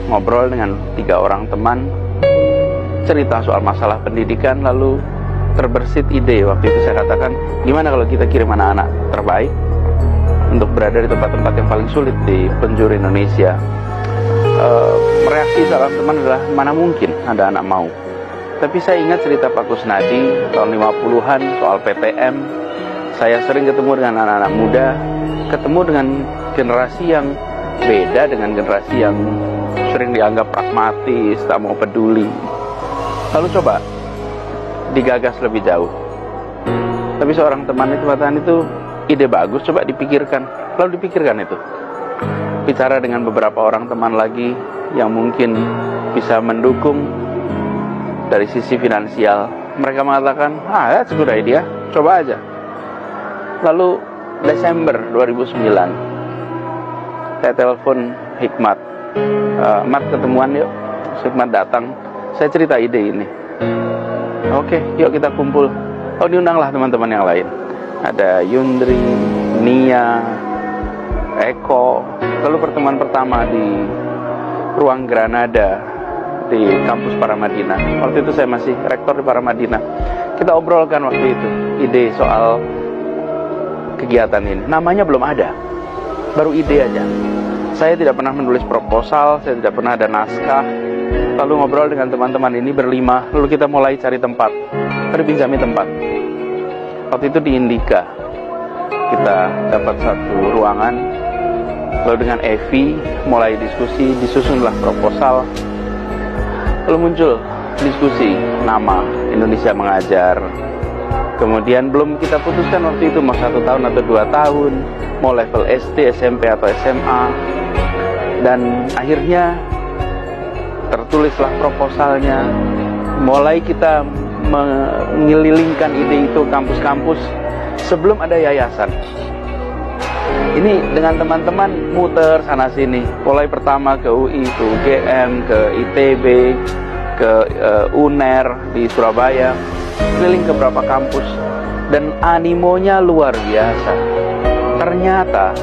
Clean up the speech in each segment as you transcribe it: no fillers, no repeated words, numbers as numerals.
ngobrol dengan 3 orang teman, cerita soal masalah pendidikan, lalu terbersit ide. Waktu itu saya katakan, gimana kalau kita kirim anak-anak terbaik untuk berada di tempat-tempat yang paling sulit di penjuru Indonesia. Reaksi seorang teman adalah, mana mungkin ada anak mau. Tapi saya ingat cerita Pak Kusnadi tahun 50-an soal PTM. Saya sering ketemu dengan anak-anak muda, ketemu dengan generasi yang beda dengan generasi yang sering dianggap pragmatis, tak mau peduli. Lalu coba digagas lebih jauh. Tapi seorang teman itu mengatakan, itu ide bagus, coba dipikirkan. Lalu dipikirkan itu. Bicara dengan beberapa orang teman lagi yang mungkin bisa mendukung dari sisi finansial. Mereka mengatakan, that's a good idea, coba aja. Lalu Desember 2009, saya telepon Hikmat, Mat ketemuan yuk. Hikmat datang, saya cerita ide ini. Oke, yuk kita kumpul. Oh, diundanglah teman-teman yang lain. Ada Yundri, Nia, Eko. Lalu pertemuan pertama di ruang Granada di kampus Paramadina. Waktu itu saya masih rektor di Paramadina. Kita obrolkan waktu itu ide soal kegiatan ini. Namanya belum ada, baru ide aja. Saya tidak pernah menulis proposal, saya tidak pernah ada naskah. Lalu ngobrol dengan teman-teman ini berlima, lalu kita mulai cari tempat. Kita pinjami tempat. Waktu itu di Indika, kita dapat satu ruangan. Lalu dengan Evi mulai diskusi, disusunlah proposal. Lalu muncul diskusi nama Indonesia Mengajar. Kemudian belum kita putuskan waktu itu mau 1 tahun atau 2 tahun, mau level SD, SMP atau SMA. Dan akhirnya tertulislah proposalnya. Mulai kita mengelilingkan ide itu kampus-kampus sebelum ada yayasan. Ini dengan teman-teman muter sana sini. Mulai pertama ke UI, ke UGM, ke ITB, ke UNER di Surabaya, keliling ke beberapa kampus, dan animonya luar biasa. Ternyata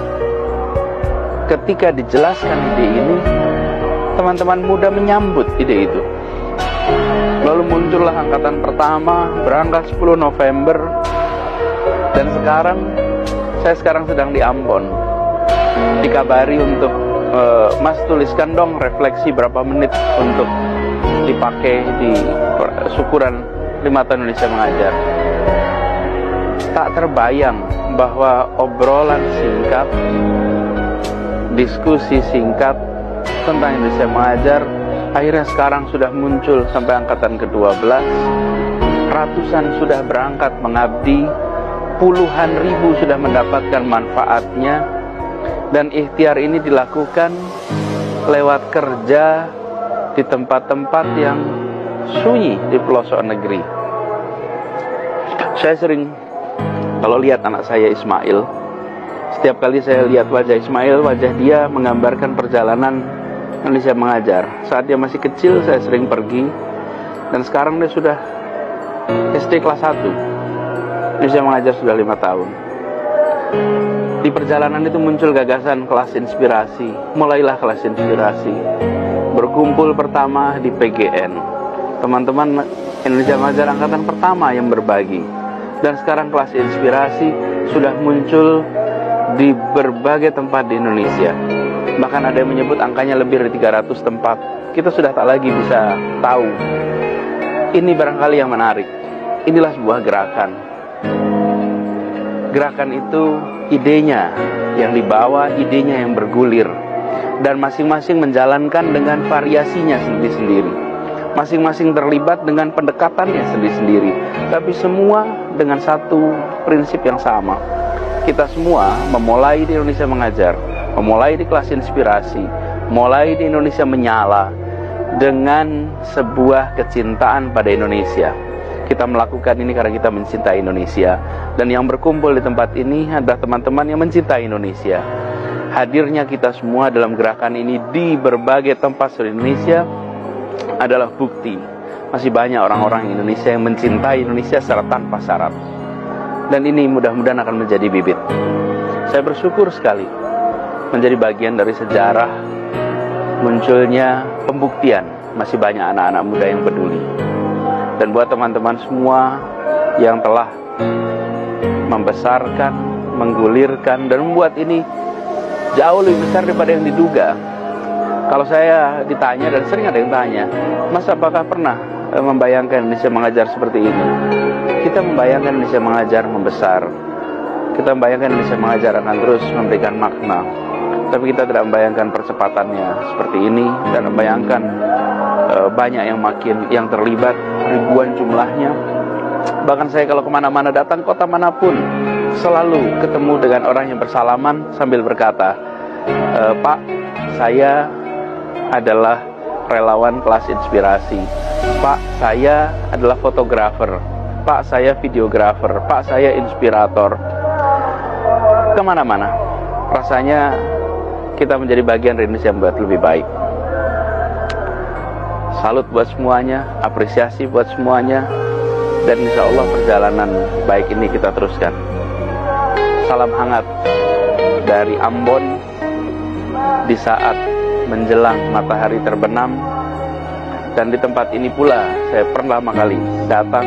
ketika dijelaskan ide ini, teman-teman muda menyambut ide itu. Lalu muncullah angkatan pertama, berangkat 10 November, dan saya sekarang sedang di Ambon. Dikabari untuk, Mas tuliskan dong refleksi berapa menit untuk dipakai di syukuran 5 tahun Indonesia Mengajar. Tak terbayang bahwa obrolan singkat, diskusi singkat tentang Indonesia Mengajar akhirnya sekarang sudah muncul sampai angkatan ke-12. Ratusan sudah berangkat mengabdi, puluhan ribu sudah mendapatkan manfaatnya, dan ikhtiar ini dilakukan lewat kerja di tempat-tempat yang sunyi di pelosok negeri. Saya sering kalau lihat anak saya Ismail, setiap kali saya lihat wajah Ismail, wajah dia menggambarkan perjalanan Indonesia Mengajar. Saat dia masih kecil saya sering pergi, dan sekarang dia sudah SD kelas 1. Indonesia Mengajar sudah 5 tahun. Di perjalanan itu muncul gagasan kelas inspirasi. Mulailah kelas inspirasi. Berkumpul pertama di PGN. Teman-teman Indonesia Mengajar angkatan pertama yang berbagi. Dan sekarang kelas inspirasi sudah muncul di berbagai tempat di Indonesia. Bahkan ada yang menyebut angkanya lebih dari 300 tempat. Kita sudah tak lagi bisa tahu. Ini barangkali yang menarik. Inilah sebuah gerakan. Gerakan itu idenya yang dibawa, idenya yang bergulir, dan masing-masing menjalankan dengan variasinya sendiri-sendiri. Masing-masing terlibat dengan pendekatannya sendiri-sendiri, tapi semua dengan satu prinsip yang sama. Kita semua memulai di Indonesia Mengajar, memulai di kelas inspirasi, mulai di Indonesia Menyala dengan sebuah kecintaan pada Indonesia. Kita melakukan ini karena kita mencintai Indonesia. Dan yang berkumpul di tempat ini adalah teman-teman yang mencintai Indonesia. Hadirnya kita semua dalam gerakan ini di berbagai tempat di Indonesia adalah bukti masih banyak orang-orang Indonesia yang mencintai Indonesia secara tanpa syarat. Dan ini mudah-mudahan akan menjadi bibit. Saya bersyukur sekali menjadi bagian dari sejarah munculnya pembuktian masih banyak anak-anak muda yang peduli. Dan buat teman-teman semua yang telah membesarkan, menggulirkan, dan membuat ini jauh lebih besar daripada yang diduga. Kalau saya ditanya, dan sering ada yang tanya, Mas, apakah pernah membayangkan Indonesia mengajar seperti ini? Kita membayangkan Indonesia mengajar membesar. Kita membayangkan Indonesia mengajar akan terus memberikan makna. Tapi kita tidak membayangkan percepatannya seperti ini, dan membayangkan banyak yang terlibat, ribuan jumlahnya. Bahkan saya kalau kemana-mana datang, kota manapun, selalu ketemu dengan orang yang bersalaman sambil berkata, Pak, saya adalah relawan kelas inspirasi. Pak, saya adalah fotografer. Pak, saya videografer. Pak, saya inspirator. Kemana-mana, rasanya kita menjadi bagian dari Indonesia yang buat lebih baik. Salut buat semuanya, apresiasi buat semuanya, dan insya Allah perjalanan baik ini kita teruskan. Salam hangat dari Ambon di saat menjelang matahari terbenam. Dan di tempat ini pula saya pertama kali datang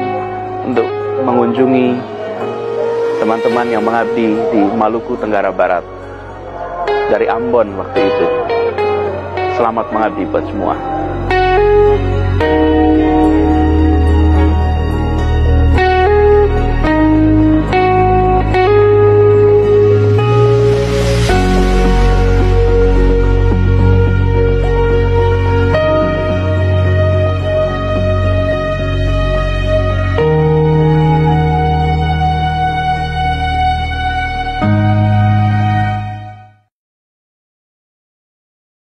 untuk mengunjungi teman-teman yang mengabdi di Maluku Tenggara Barat. Dari Ambon waktu itu. Selamat mengabdi buat semua.